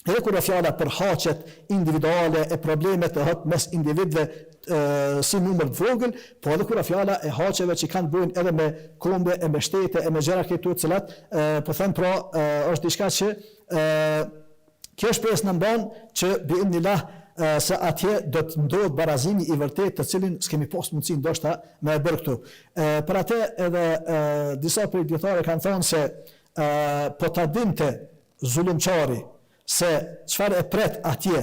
edhe kur e fjala për haqet individuale e problemet e hët mes individve si numër të vogël, po edhe kur e fjala e haqeve që kanë bujnë edhe me kombe, e me shtete, e me gjëra këtu të cilat, po them pra, është diçka që kjo shpresë në mban që bi'idhnillah se atje do të ndodhë barazimi i vërtet të cilin s'kemi pas mundësi ndoshta me e bërë këtu. Për atë edhe disa prej dietarëve kanë thënë se po ta dinte zullumçari se çfarë e pret atje,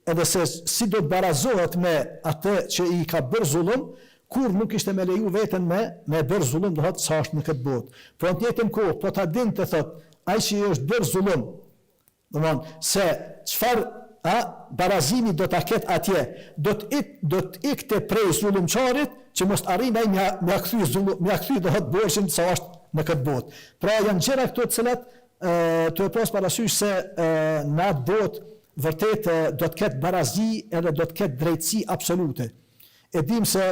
edhe se si do të barazohet me atë që i ka bërë zullum, kur nuk ishte me leju veten me bërë zullum, do thotë sa është në këtë botë. Por në të njëjtën kohë po ta dinte thotë ai që i është bërë zullum, domthonë se çfarë barazimi do ta ketë atje, do të ikte prej zullumçarit që mos arrijë ai me kthy do thotë borxhin sa është në këtë botë. Pra janë gjëra këto të cilat të e pas parasysh se në atë botë vërtet do të ketë barazi edhe do të ketë drejtësi absolute. E dim se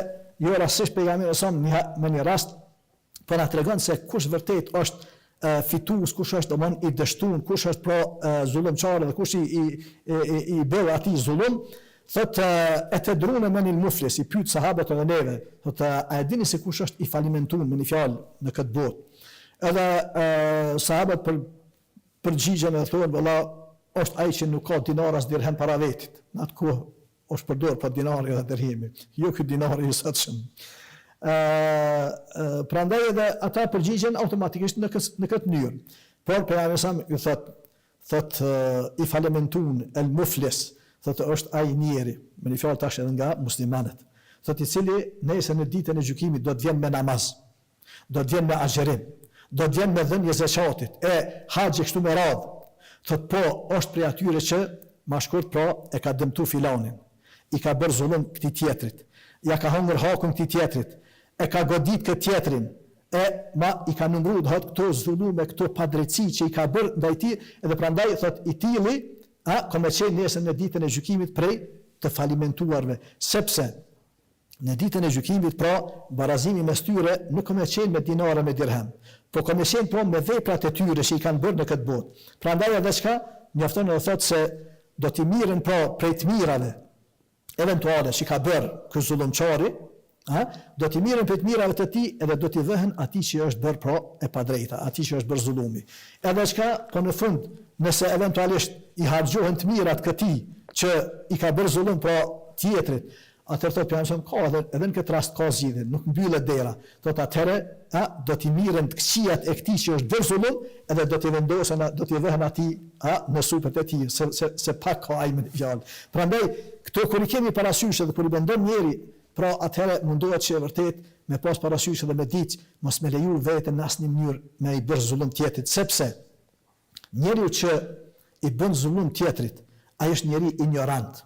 jo rastisht pejgamberi sa me një rast po na tregon se kush vërtet është fitues, kush është domon i dështuar, kush është pro zullumçar dhe kush i bëu atij zullum, thotë e të drune me një muflis, i pyet sahabët edhe neve, thotë a e dini se kush është i falimentuar me një fjalë në këtë botë? Edhe sahabët përgjigjen e thonë valla është ai që nuk ka dinar as dirhem para vetit. Në atë kohë është përdor për dinari dhe dirhemi, jo ky dinari i sotshëm. Prandaj edhe ata përgjigjen automatikisht në këtë mënyrë. Por pejgamberi sa ju thot i falimentuar el muflis, thot është ai njeri, me një fjalë tash edhe nga muslimanët. Thot i cili nesër në ditën e gjykimit do të vjen me namaz, do të vjen me agjerim, do të vjen me dhënje zakatit, haxhi kështu me radhë. Thot po është prej atyre që ma shkurt pra e ka dëmtu filanin, i ka bërë zullum këtij tjetrit, ja ka hëngër hakun këtij tjetrit, e ka godit këtë tjetrin, i ka numëruar do thotë këto zullume, këto padrejtësi që i ka bërë ndaj tij, edhe prandaj thot i tilli ka me qenë nesër në ditën e gjykimit prej të falimentuarve, sepse në ditën e gjykimit pra barazimi mes tyre nuk ka me qenë me dinare me dirhem, po ka me qenë pra me veprat e tyre që i kanë bërë në këtë botë. Prandaj edhe çka mjafton edhe thotë se do t'i mirën pra prej të mirave eventuale që ka bërë ky zullumçari, do t'i mirën prej të mirave të tij edhe do t'i vëhen atij që është bërë pra e padrejta, atij që është bërë zullumi. Edhe çka po në fund, nëse eventualisht i harxhohen të mirat këtij që i ka bërë zullum pra tjetrit, atëherë thotë pejgamberi ka edhe në këtë rast ka zgjidhje, nuk mbyllet dera. Thotë atëherë do t'i mirën të këqijat e këtij që është bërë zullum, edhe do t'i vendosen, do t'i vëhen atij në supët e tij, se pak ka ai me fjalë. Prandaj këto kur i kemi parasysh edhe kur i bendon njëri, pra atëherë mundohet që vërtet me pas parasysh edhe me ditë mos me leju veten në asnjë mënyrë me i bërë zullum tjetrit, sepse njeriu që i bën zullum tjetrit, ai është njeri ignorant.